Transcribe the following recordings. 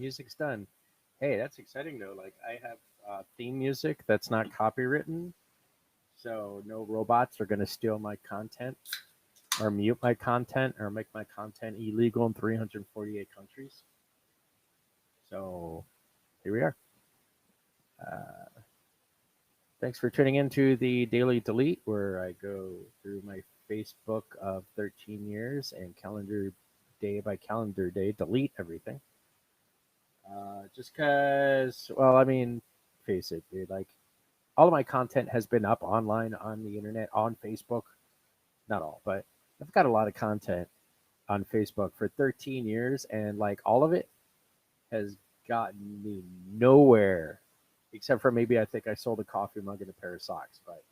music's done. Hey, that's exciting though. Like I have theme music that's not copywritten, so no robots are gonna steal my content or mute my content or make my content illegal in 348 countries. So here we are. Uh, Thanks for tuning in to the Daily Delete, where I go through my Facebook of 13 years and calendar day by calendar day delete everything. Just because, well, I mean, face it, dude. Like, all of my content has been up online on the internet, on Facebook. Not all, but I've got a lot of content on Facebook for 13 years, and like all of it has gotten me nowhere, except for maybe I think I sold a coffee mug and a pair of socks. But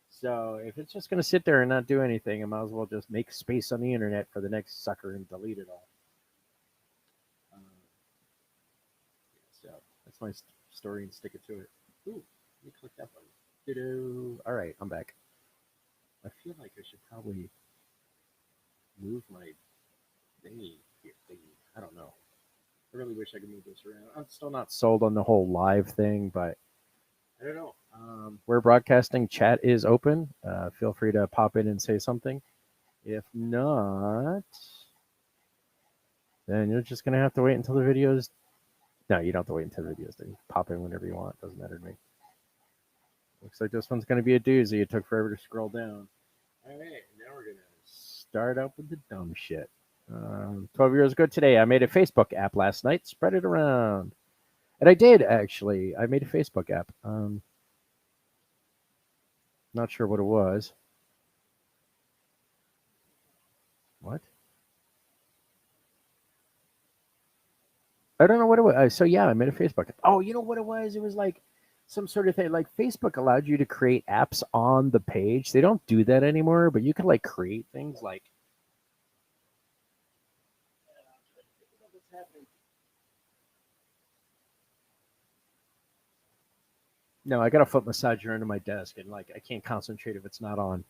so if it's just gonna sit there and not do anything, I might as well just make space on the internet for the next sucker and delete it all. Um, so that's my story and stick it to it. Ooh, let me click that button. Doo-doo. All right, I'm back. I feel like I should probably move my thingy here. Thingy. I don't know. I really wish I could move this around. I'm still not sold on the whole live thing, but I don't know. We're broadcasting. Chat is open. Feel free to pop in and say something. If not, then you're just gonna have to wait until the videos. No, you don't have to wait until the videos. Then pop in whenever you want. Doesn't matter to me. Looks like this one's gonna be a doozy. It took forever to scroll down. All right, now we're gonna start up with the dumb shit. 12 years ago today, I made a Facebook app last night. Spread it around. And I did, actually. I made a Facebook app. Not sure what it was. What? I don't know what it was. So, yeah, I made a Facebook app. Oh, you know what it was? It was like some sort of thing. Like Facebook allowed you to create apps on the page. They don't do that anymore, but you can like create things like. No, I got a foot massager under my desk, and like I can't concentrate if it's not on.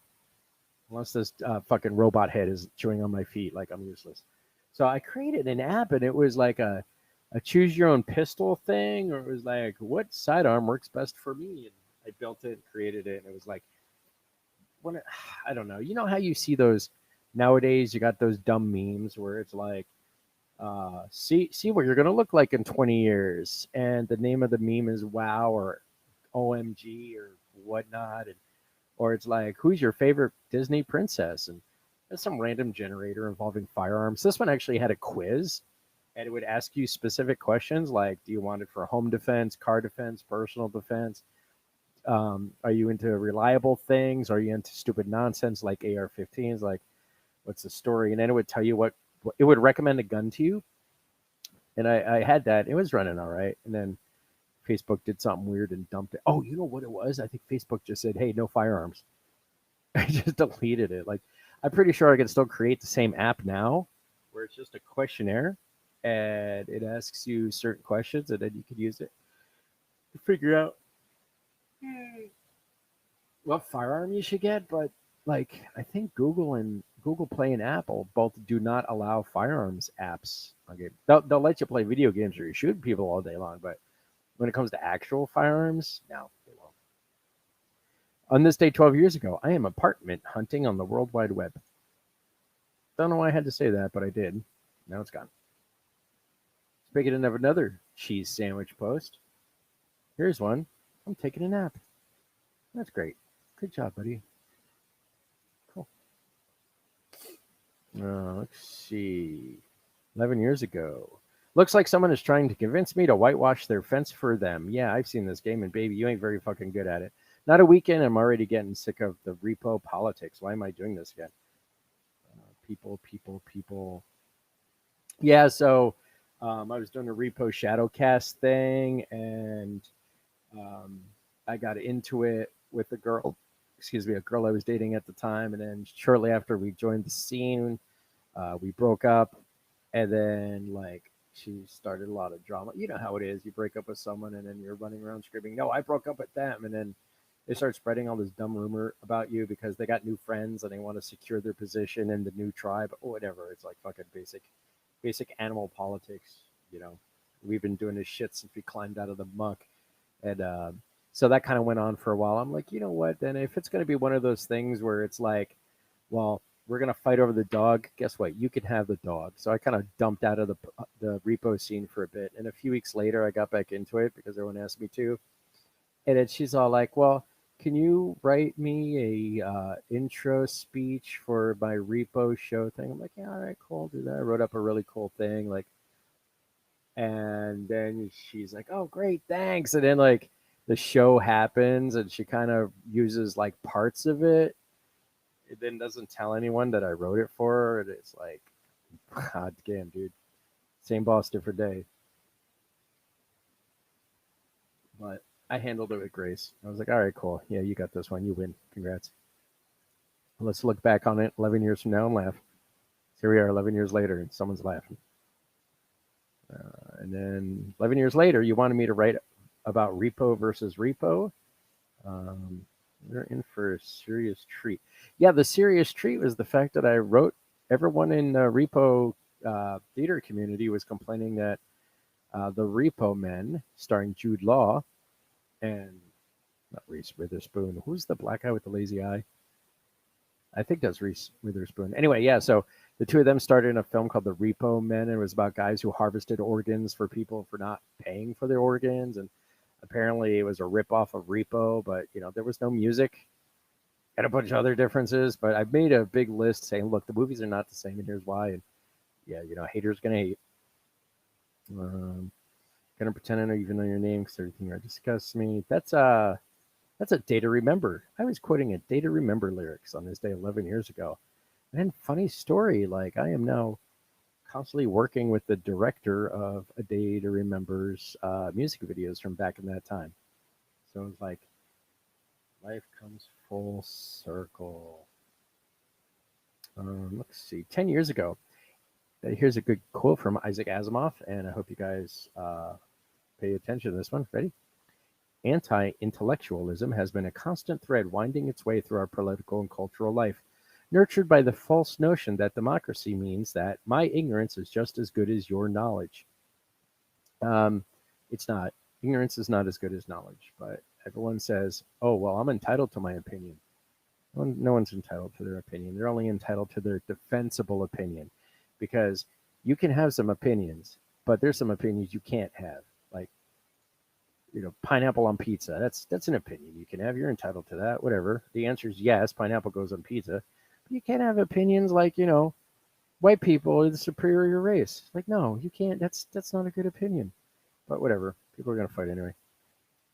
Unless this fucking robot head is chewing on my feet, like I'm useless. So I created an app, and it was like a choose your own pistol thing, or it was like what sidearm works best for me, and I built it, created it, and it was like when it, I don't know. You know how you see those nowadays? You got those dumb memes where it's like, see what you're gonna look like in 20 years, and the name of the meme is wow or OMG or whatnot, and or it's like, who's your favorite Disney princess? And there's some random generator involving firearms. This one actually had a quiz, and it would ask you specific questions like, do you want it for home defense, car defense, personal defense? Are you into reliable things? Are you into stupid nonsense like AR-15s? Like, what's the story? And then it would tell you what it would recommend a gun to you. And I had that. It was running all right. And then Facebook did something weird and dumped it. Oh, you know what it was? I think Facebook just said, hey, no firearms. I just deleted it. Like, I'm pretty sure I can still create the same app now, where it's just a questionnaire, and it asks you certain questions, and then you can use it to figure out what firearm you should get. But like, I think Google and Google Play and Apple both do not allow firearms apps. Okay, they'll let you play video games or you shoot people all day long, but when it comes to actual firearms, no, they won't. On this day 12 years ago, I am apartment hunting on the World Wide Web. Don't know why I had to say that, but I did. Now it's gone. Speaking of another cheese sandwich post, here's one. I'm taking a nap. That's great. Good job, buddy. Cool. Let's see. 11 years ago. Looks like someone is trying to convince me to whitewash their fence for them. Yeah, I've seen this game, and baby, you ain't very fucking good at it. Not a weekend. I'm already getting sick of the repo politics. Why am I doing this again? People. Yeah, so I was doing a repo shadowcast thing, and um, I got into it with a girl, excuse me, a girl I was dating at the time, and then shortly after we joined the scene, we broke up, and then like she started a lot of drama. You know how it is. You break up with someone, and then you're running around screaming, "No, I broke up with them," and then they start spreading all this dumb rumor about you because they got new friends and they want to secure their position in the new tribe or whatever. It's like fucking basic animal politics, you know. We've been doing this shit since we climbed out of the muck. And so that kind of went on for a while. I'm like, you know what? Then if it's going to be one of those things where it's like, well, we're going to fight over the dog, guess what? You can have the dog. So I kind of dumped out of the repo scene for a bit. And a few weeks later, I got back into it because everyone asked me to. And then she's all like, well, can you write me a intro speech for my repo show thing? I'm like, yeah, all right, cool, I'll do that. I wrote up a really cool thing, like, and then she's like, oh, great, thanks. And then like the show happens, and she kind of uses like parts of it. It then doesn't tell anyone that I wrote it for her. And it's like, god damn, dude, same boss, different day. But I handled it with grace. I was like, all right, cool. Yeah, you got this one. You win. Congrats. Let's look back on it 11 years from now and laugh. Here we are 11 years later, and someone's laughing. And then 11 years later, you wanted me to write about repo versus repo. We're in for a serious treat. Yeah, the serious treat was the fact that I wrote, everyone in the repo theater community was complaining that the Repo Men, starring Jude Law, and not Reese Witherspoon. Who's the black guy with the lazy eye? I think that's Reese Witherspoon. Anyway, yeah, so the two of them started in a film called The Repo Men, and it was about guys who harvested organs for people for not paying for their organs. And apparently it was a ripoff of Repo, but, you know, there was no music and a bunch of other differences. But I made a big list saying, look, the movies are not the same, and here's why. And yeah, you know, haters going to hate. Gonna pretend I know even know your name because everything I discussed me. That's a Day to Remember. I was quoting a Day to Remember lyrics on this day 11 years ago. And funny story, like I am now constantly working with the director of A Day to Remember's music videos from back in that time. So it's like life comes full circle. Let's see, 10 years ago. Here's a good quote from Isaac Asimov, and I hope you guys pay attention to this one. Ready? Anti-intellectualism has been a constant thread winding its way through our political and cultural life, nurtured by the false notion that democracy means that my ignorance is just as good as your knowledge. It's not. Ignorance is not as good as knowledge, but everyone says, oh, well, I'm entitled to my opinion. No one's entitled to their opinion. They're only entitled to their defensible opinion, because you can have some opinions, but there's some opinions you can't have. Like, you know, pineapple on pizza. That's an opinion you can have. You're entitled to that. Whatever. The answer is yes. Pineapple goes on pizza. But you can't have opinions like, you know, white people are the superior race. Like, no, you can't. That's not a good opinion. But whatever. People are gonna fight anyway.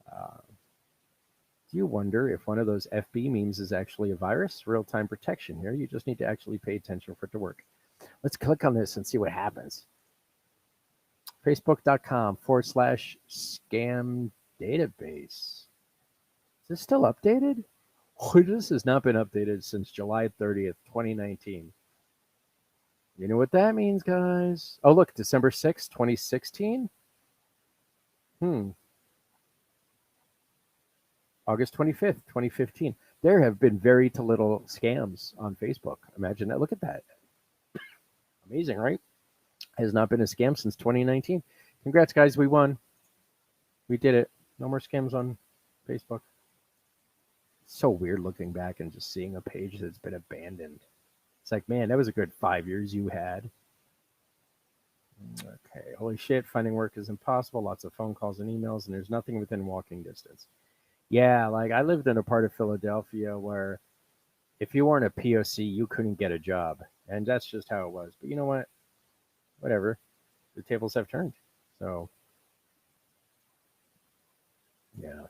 Do you wonder if one of those FB memes is actually a virus? Real-time protection here. You just need to actually pay attention for it to work. Let's click on this and see what happens. Facebook.com/scam database. Is this still updated? Oh, this has not been updated since July 30th, 2019. You know what that means, guys? Oh, look, December 6th, 2016. August 25th, 2015. There have been very little scams on Facebook. Imagine that. Look at that. Amazing, right? Has not been a scam since 2019. Congrats, guys. We won. We did it. No more scams on Facebook. It's so weird looking back and just seeing a page that's been abandoned. It's like, man, that was a good 5 years you had. Okay, holy shit. Finding work is impossible. Lots of phone calls and emails, and there's nothing within walking distance. Yeah, like I lived in a part of Philadelphia where if you weren't a POC, you couldn't get a job. And that's just how it was. But you know what? Whatever. The tables have turned. So, yeah,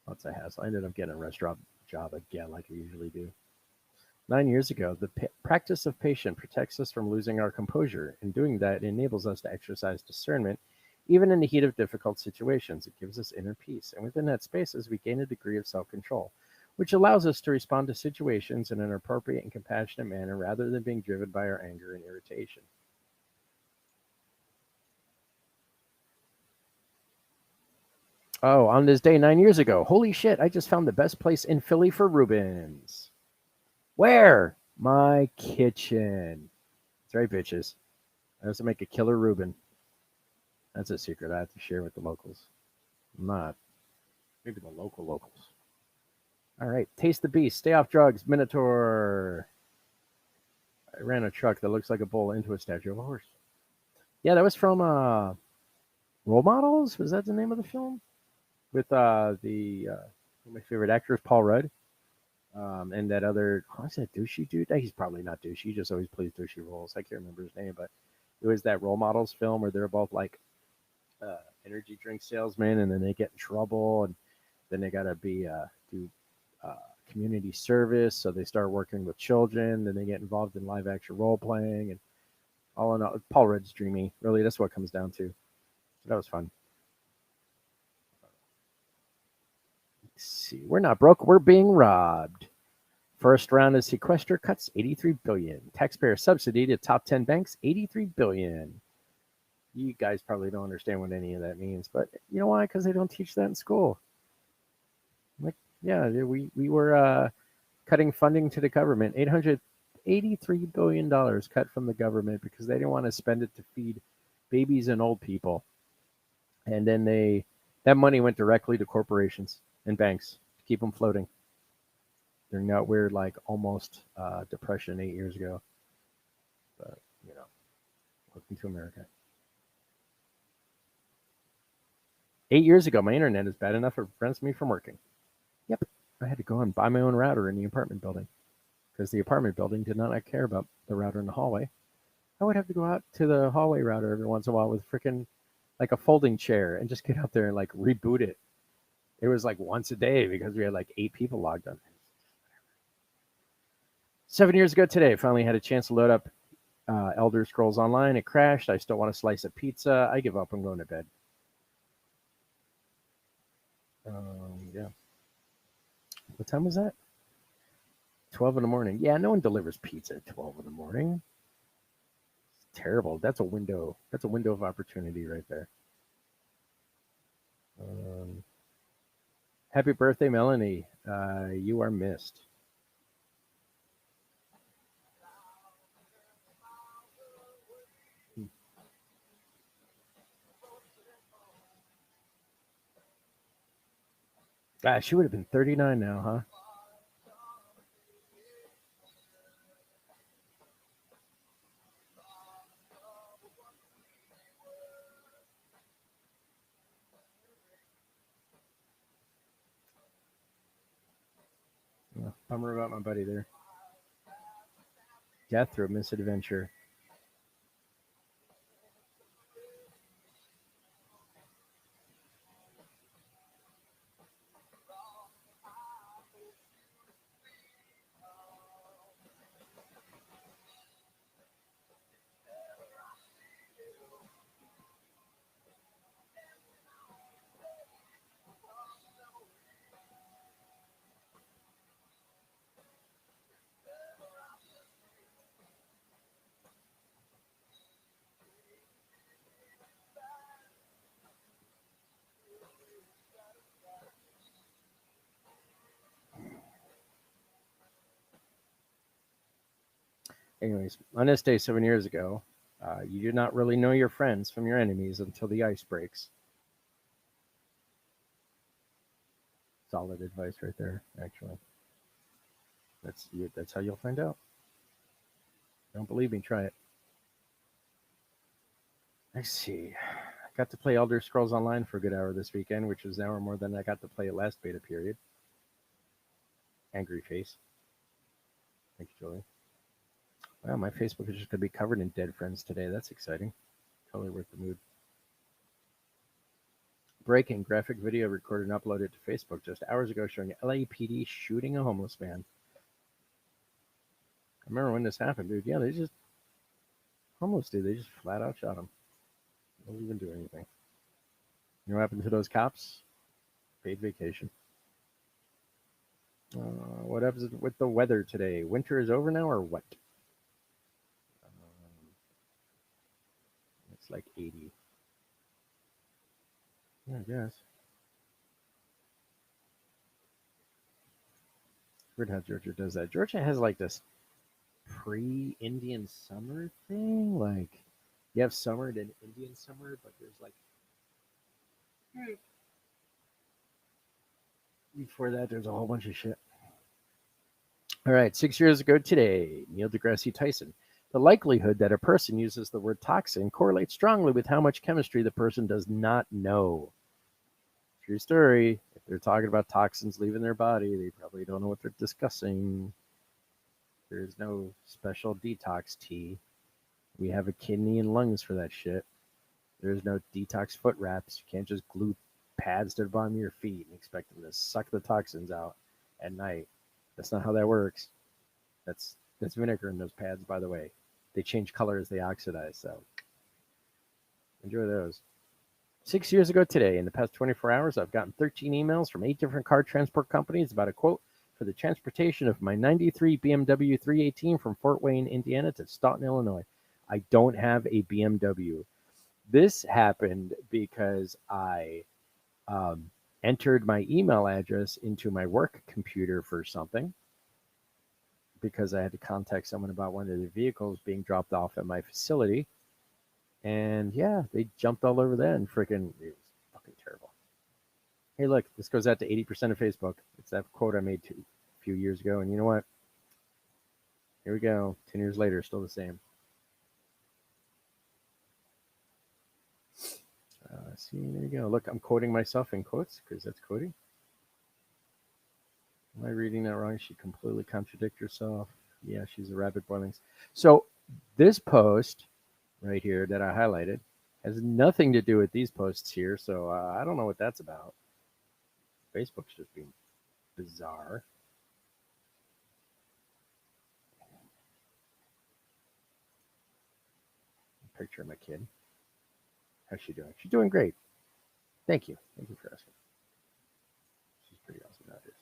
lots of hassle. I ended up getting a restaurant job again, like I usually do. 9 years ago, the practice of patience protects us from losing our composure. In doing that, it enables us to exercise discernment, even in the heat of difficult situations. It gives us inner peace. And within that spaces, we gain a degree of self-control, which allows us to respond to situations in an appropriate and compassionate manner rather than being driven by our anger and irritation. Oh, on this day 9 years ago, holy shit, I just found the best place in Philly for Reubens. Where? My kitchen. That's right, bitches. I also make a killer Reuben. That's a secret I have to share with the locals. I'm not. Maybe the locals. All right. Taste the beast. Stay off drugs. Minotaur. I ran a truck that looks like a bull into a statue of a horse. Yeah, that was from Role Models. Was that the name of the film? With my favorite actor is Paul Rudd. And that other, what's that douchey dude? He's probably not douchey. He just always plays douchey roles. I can't remember his name, but it was that Role Models film where they're both like energy drink salesmen, and then they get in trouble, and then they gotta do community service. So they start working with children. Then they get involved in live action role playing, and all in all, Paul Rudd's dreamy. Really, that's what it comes down to. So that was fun. Let's see, we're not broke. We're being robbed. First round of sequester cuts, $83 billion. Taxpayer subsidy to top 10 banks, $83 billion. You guys probably don't understand what any of that means, but you know why? Because they don't teach that in school. Like, yeah, we were cutting funding to the government, $883 billion cut from the government because they didn't want to spend it to feed babies and old people. And then that money went directly to corporations and banks to keep them floating during that weird, like, almost depression 8 years ago. But, welcome to America. 8 years ago, my internet is bad enough it prevents me from working. Yep, I had to go and buy my own router in the apartment building because the apartment building did not care about the router in the hallway. I would have to go out to the hallway router every once in a while with freaking like a folding chair and just get out there and like reboot it. It was like once a day because we had like 8 people logged on. 7 years ago today, finally had a chance to load up Elder Scrolls Online. It crashed. I still want a slice of pizza. I give up. I'm going to bed. Yeah. What time was that? 12 in the morning. Yeah, no one delivers pizza at 12 in the morning. It's terrible. That's a window. That's a window of opportunity right there. Happy birthday, Melanie. You are missed. She would have been 39 now, huh? Yeah, bummer about my buddy there. Death through misadventure. Anyways, on this day 7 years ago, you do not really know your friends from your enemies until the ice breaks. Solid advice right there, actually. That's how you'll find out. Don't believe me? Try it. Let's see. I got to play Elder Scrolls Online for a good hour this weekend, which was an hour more than I got to play it last beta period. Angry face. Thank you, Julie. Wow, my Facebook is just going to be covered in dead friends today. That's exciting. Totally worth the mood. Breaking graphic video recorded and uploaded to Facebook just hours ago showing LAPD shooting a homeless man. I remember when this happened, dude. Yeah, they just homeless dude. They just flat out shot him. Don't even do anything. You know what happened to those cops? Paid vacation. What happens with the weather today? Winter is over now, or what? It's like 80. Yeah, I guess. Weird how Georgia does that. Georgia has like this pre-Indian summer thing. Like, you have summer and Indian summer, but there's like Before that, there's a whole bunch of shit. All right, 6 years ago today, Neil deGrasse Tyson. The likelihood that a person uses the word toxin correlates strongly with how much chemistry the person does not know. True story. If they're talking about toxins leaving their body, they probably don't know what they're discussing. There's no special detox tea. We have a kidney and lungs for that shit. There's no detox foot wraps. You can't just glue pads to the bottom of your feet and expect them to suck the toxins out at night. That's not how that works. That's vinegar in those pads, by the way. They change color as they oxidize, so enjoy those. 6 years ago today, in the past 24 hours, I've gotten 13 emails from 8 different car transport companies about a quote for the transportation of my 93 BMW 318 from Fort Wayne, Indiana to Staunton, Illinois. I don't have a BMW. This happened because I entered my email address into my work computer for something, because I had to contact someone about one of the vehicles being dropped off at my facility. And yeah, they jumped all over that and freaking, it was fucking terrible. Hey, look, this goes out to 80% of Facebook. It's that quote I made a few years ago. And you know what? Here we go. 10 years later, still the same. See, there you go. Look, I'm quoting myself in quotes because that's quoting. Am I reading that wrong? She completely contradict herself. Yeah, she's a rabbit boiling. So this post right here that I highlighted has nothing to do with these posts here. So I don't know what that's about. Facebook's just being bizarre. Picture of my kid. How's she doing? She's doing great. Thank you. Thank you for asking. She's pretty awesome nowadays.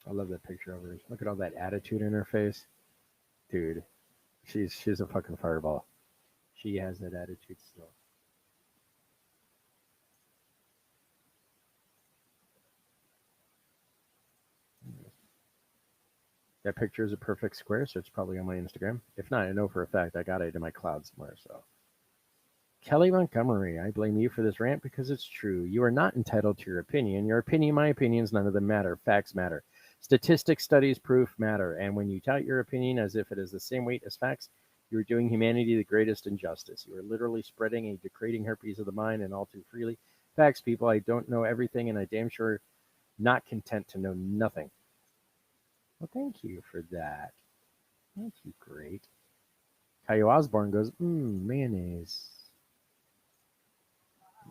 I love that picture of her. Look at all that attitude in her face. Dude, she's a fucking fireball. She has that attitude still. That picture is a perfect square, so it's probably on my Instagram. If not, I know for a fact I got it in my cloud somewhere. So, Kelly Montgomery, I blame you for this rant because it's true. You are not entitled to your opinion. Your opinion, my opinions, none of them matter. Facts matter. Statistics, studies, proof matter. And when you tout your opinion as if it is the same weight as facts, you are doing humanity the greatest injustice. You are literally spreading a degrading herpes of the mind and all too freely. Facts, people. I don't know everything, and I damn sure not content to know nothing. Well, thank you for that. Thank you, great. Caillou Osborne goes, mayonnaise.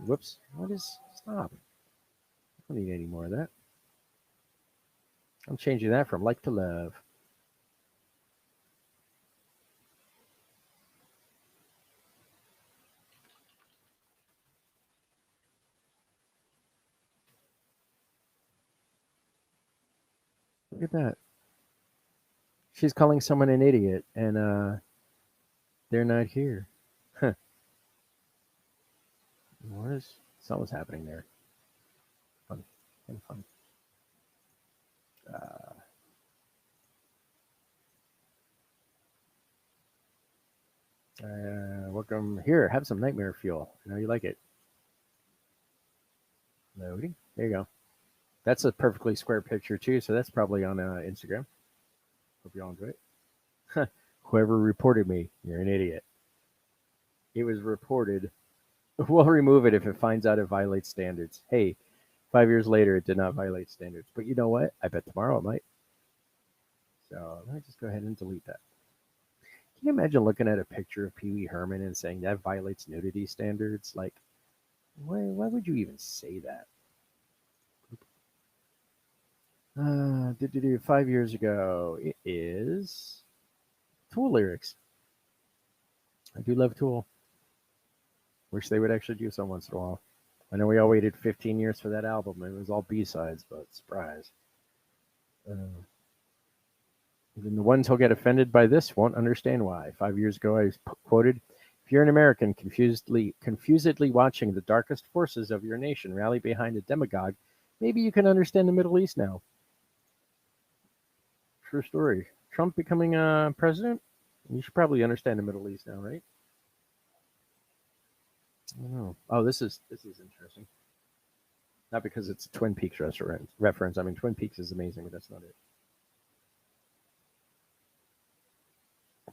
Whoops. What is, stop. I don't need any more of that. I'm changing that from like to love. Look at that. She's calling someone an idiot, and they're not here. Huh. What is, something's happening there. Fun. Kind of fun. Welcome here. Have some nightmare fuel. I know you like it. Loading. There you go. That's a perfectly square picture too, so that's probably on Instagram. Hope you all enjoy it. Whoever reported me, you're an idiot. It was reported. We'll remove it if it finds out it violates standards. Hey, 5 years later, it did not violate standards. But you know what? I bet tomorrow it might. So let me just go ahead and delete that. Can you imagine looking at a picture of Pee Wee Herman and saying that violates nudity standards? Like, why would you even say that? 5 years ago, it is Tool lyrics. I do love Tool. Wish they would actually do some once in a while. I know we all waited 15 years for that album. It was all B-sides, but surprise. Even the ones who'll get offended by this won't understand why. 5 years ago, I quoted, "If you're an American confusedly watching the darkest forces of your nation rally behind a demagogue, maybe you can understand the Middle East now." True story. Trump becoming president? You should probably understand the Middle East now, right? I don't know. Oh, this is interesting. Not because it's a Twin Peaks restaurant reference. I mean, Twin Peaks is amazing, but that's not it.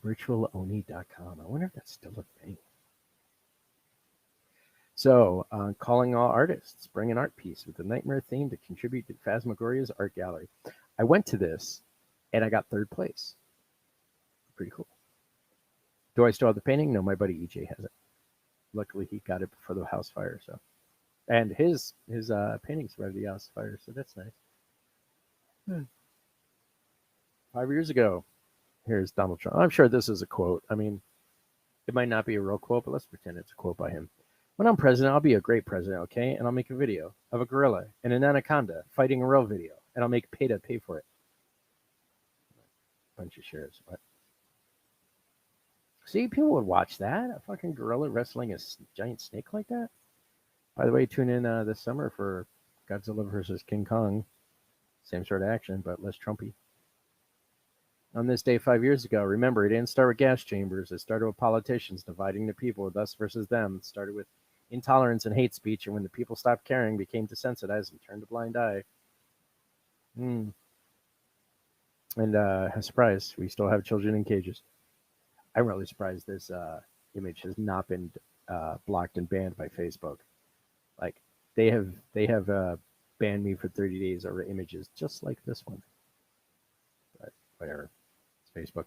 Virtualoni.com. I wonder if that's still a thing. So, calling all artists, bring an art piece with a nightmare theme to contribute to Phasmagoria's art gallery. I went to this and I got third place. Pretty cool. Do I still have the painting? No, my buddy EJ has it. Luckily, he got it before the house fire. So, and his painting survived the house fire, so that's nice. 5 years ago, here's Donald Trump. I'm sure this is a quote. I mean, it might not be a real quote, but let's pretend it's a quote by him. When I'm president, I'll be a great president, okay? And I'll make a video of a gorilla and an anaconda fighting a real video, and I'll make PETA pay for it. Bunch of shares. What? See, people would watch that. A fucking gorilla wrestling a giant snake like that. By the way, tune in this summer for Godzilla versus King Kong. Same sort of action, but less Trumpy. On this day 5 years ago, remember, it didn't start with gas chambers. It started with politicians dividing the people with us versus them. It started with intolerance and hate speech, and when the people stopped caring, became desensitized and turned a blind eye. And surprise, we still have children in cages. I'm really surprised this image has not been blocked and banned by Facebook. Like they have banned me for 30 days over images just like this one. But whatever, it's Facebook.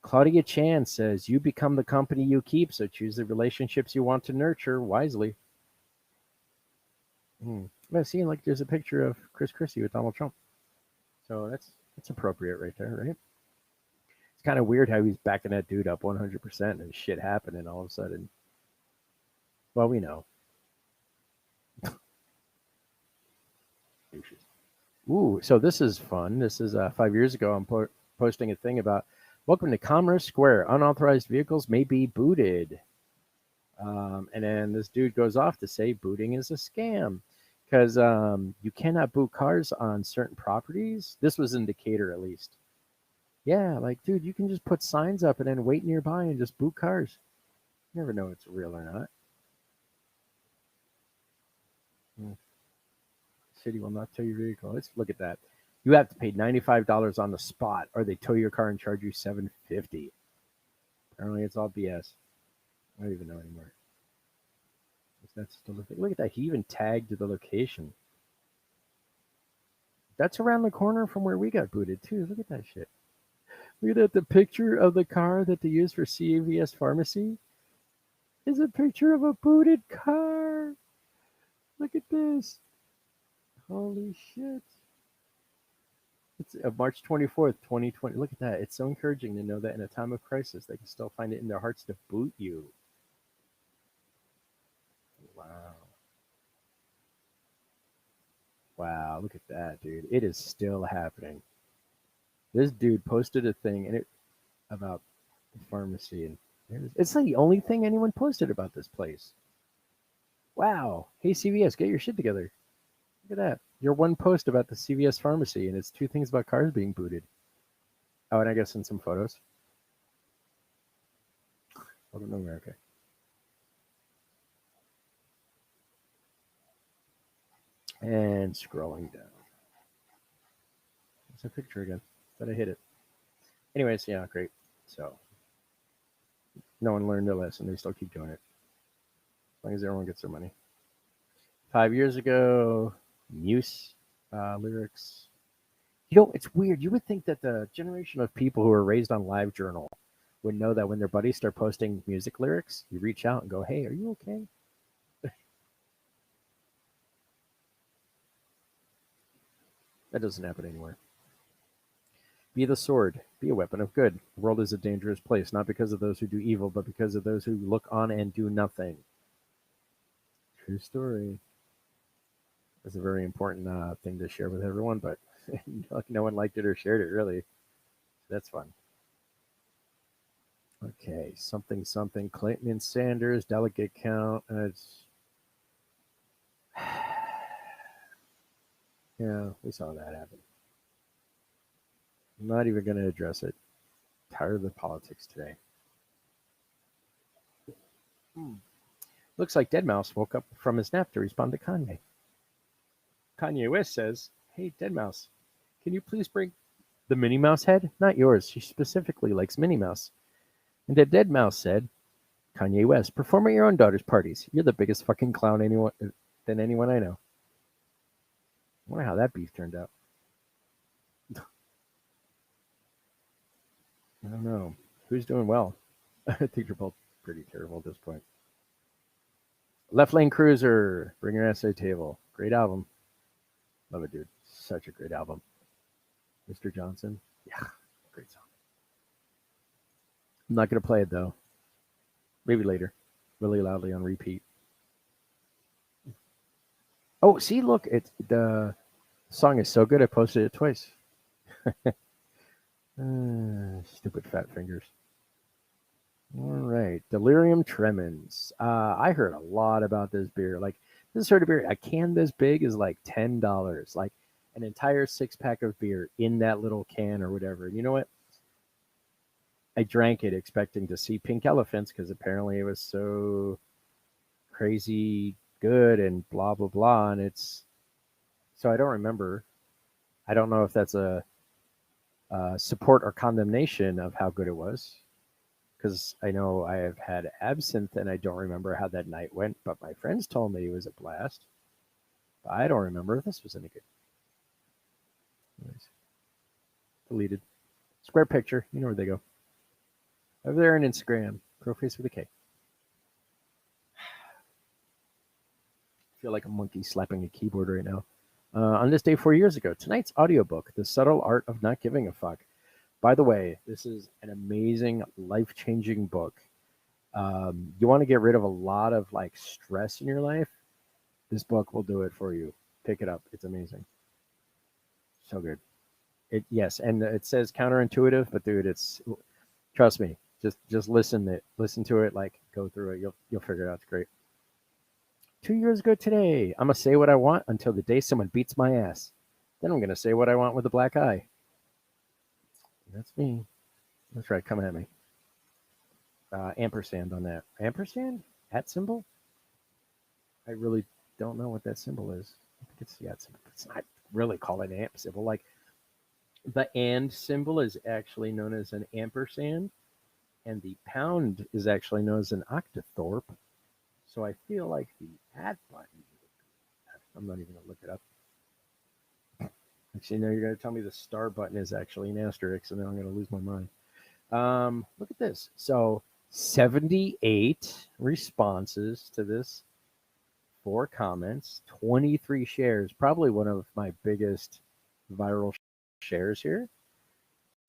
Claudia Chan says, "You become the company you keep, so choose the relationships you want to nurture wisely." I've seen like there's a picture of Chris Christie with Donald Trump, so that's appropriate right there, right? It's kind of weird how he's backing that dude up 100% and shit happened, and all of a sudden, well, we know. Ooh, so this is fun. This is 5 years ago. I'm posting a thing about welcome to Commerce Square. Unauthorized vehicles may be booted. And then this dude goes off to say booting is a scam because you cannot boot cars on certain properties. This was in Decatur, at least. Yeah, like, dude, you can just put signs up and then wait nearby and just boot cars. You never know if it's real or not. City will not tow your vehicle. Let's look at that. You have to pay $95 on the spot, or they tow your car and charge you $750. Apparently, it's all BS. I don't even know anymore. That's still the thing. Look at that. He even tagged the location. That's around the corner from where we got booted too. Look at that shit. Look at that. The picture of the car that they use for CVS Pharmacy is a picture of a booted car. Look at this. Holy shit. It's March 24th, 2020. Look at that. It's so encouraging to know that in a time of crisis, they can still find it in their hearts to boot you. Wow. Wow, look at that, dude. It is still happening. This dude posted a thing and it about the pharmacy, and it's like the only thing anyone posted about this place. Wow. Hey CVS, get your shit together. Look at that. Your one post about the CVS pharmacy, and it's two things about cars being booted. Oh, and I guess in some photos. I don't know where. Okay. And scrolling down. It's a picture again. But I hit it. Anyways, yeah, great. So no one learned their lesson. They still keep doing it. As long as everyone gets their money. 5 years ago, Muse lyrics. You know, it's weird. You would think that the generation of people who were raised on LiveJournal would know that when their buddies start posting music lyrics, you reach out and go, "Hey, are you okay?" That doesn't happen anymore. Be the sword, be a weapon of good. The world is a dangerous place, not because of those who do evil, but because of those who look on and do nothing. True story. That's a very important thing to share with everyone, but no one liked it or shared it, really. That's fun. Okay, something. Clinton and Sanders, delegate count. Yeah, we saw that happen. I'm not even going to address it. Tired of the politics today. Looks like Deadmau5 woke up from his nap to respond to Kanye. Kanye West says, "Hey, Deadmau5, can you please bring the Minnie Mouse head? Not yours. She specifically likes Minnie Mouse." And the Deadmau5 said, "Kanye West, perform at your own daughter's parties. You're the biggest fucking clown than anyone I know." I wonder how that beef turned out. I don't know. Who's doing well? I think they're both pretty terrible at this point. Left Lane Cruiser, Bring Your Ass to the Table. Great album. Love it, dude. Such a great album. Mr. Johnson. Yeah, great song. I'm not going to play it, though. Maybe later. Really loudly on repeat. Oh, see, look. The song is so good, I posted it twice. Stupid fat fingers. All right, Delirium Tremens. I heard a lot about this beer. Like, this sort of beer, a can this big is like $10. Like an entire 6-pack of beer in that little can or whatever. And you know what? I drank it expecting to see pink elephants because apparently it was so crazy good and blah blah blah. And so I don't remember. I don't know if that's a support or condemnation of how good it was, because I know I have had absinthe and I don't remember how that night went, but my friends told me it was a blast. But I don't remember if this was any good. Anyways, deleted. Square picture. You know where they go. Over there on Instagram. Crowface with a K. I feel like a monkey slapping a keyboard right now. On this day 4 years ago, tonight's audiobook, The Subtle Art of Not Giving a Fuck. By the way, this is an amazing, life-changing book. You want to get rid of a lot of like stress in your life, this book will do it for you. Pick it up. It's amazing. So good. Yes, and it says counterintuitive, but dude, trust me. Just listen to it, like go through it. You'll figure it out. It's great. 2 years ago today, I'm gonna say what I want until the day someone beats my ass. Then I'm gonna say what I want with a black eye. That's me. That's right. Coming at me. Ampersand on that. Ampersand? At symbol? I really don't know what that symbol is. I think it's the at symbol. It's not really called an amp symbol. Like the and symbol is actually known as an ampersand, and the pound is actually known as an octothorpe. So I feel like the at button. I'm not even gonna look it up. Actually, no, you're gonna tell me the star button is actually an asterisk, and then I'm gonna lose my mind. Look at this. So 78 responses to this, 4 comments, 23 shares. Probably one of my biggest viral shares here.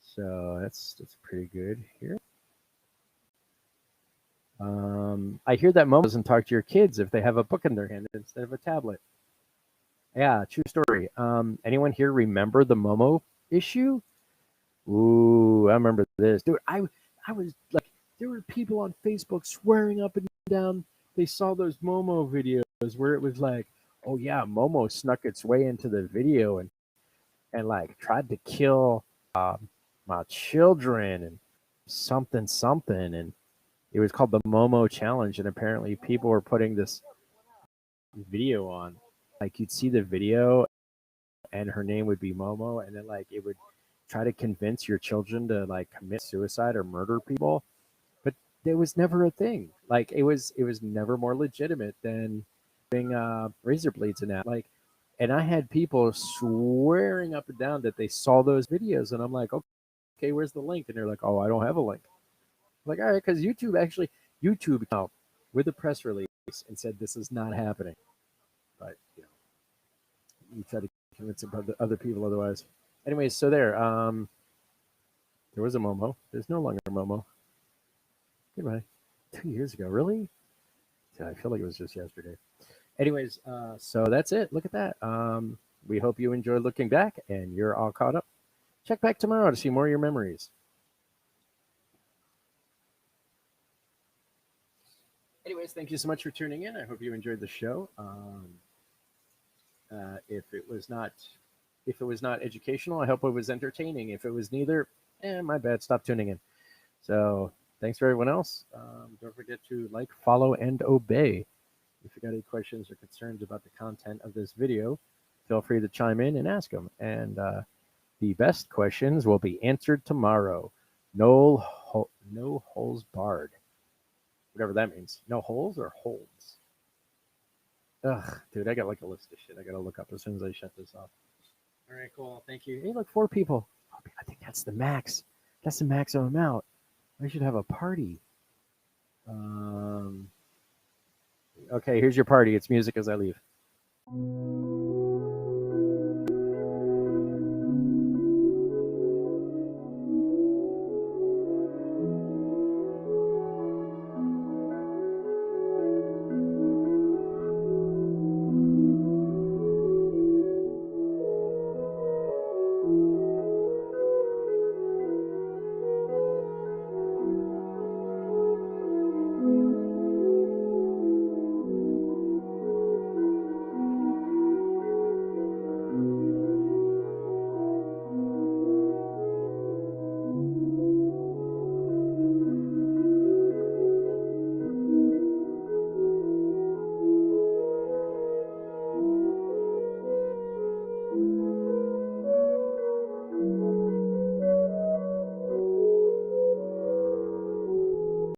So that's pretty good here. I hear that Momo doesn't talk to your kids if they have a book in their hand instead of a tablet. Yeah, true story. Anyone here remember the Momo issue? Ooh, I remember this. Dude, I was like, there were people on Facebook swearing up and down they saw those Momo videos where it was like, oh yeah, Momo snuck its way into the video and like tried to kill my children and something, and it was called the Momo Challenge, and apparently people were putting this video on. Like you'd see the video and her name would be Momo, and then like it would try to convince your children to like commit suicide or murder people. But there was never a thing. Like it was never more legitimate than being razor blades in that. Like, and I had people swearing up and down that they saw those videos, and I'm like, okay, where's the link? And they're like, oh, I don't have a link. I'm like, all right, because YouTube out with a press release and said this is not happening. But you try to convince other people otherwise. Anyways, so there was a Momo. There's no longer a Momo. Goodbye. 2 years ago, really? Yeah, I feel like it was just yesterday. Anyways, so that's it. Look at that. We hope you enjoyed looking back and you're all caught up. Check back tomorrow to see more of your memories. Anyways, thank you so much for tuning in. I hope you enjoyed the show. If it was not educational, I hope it was entertaining. If it was neither, my bad. Stop tuning in. So thanks for everyone else. Don't forget to like, follow, and obey. If you got any questions or concerns about the content of this video, feel free to chime in and ask them. And the best questions will be answered tomorrow. No holes barred. Whatever that means. No holes or holds. Ugh, dude, I got like a list of shit I gotta look up as soon as I shut this off. All right, cool. Thank you. Hey, look, 4 people. I think that's the max. That's the maximum amount. I should have a party. Okay, here's your party. It's music as I leave.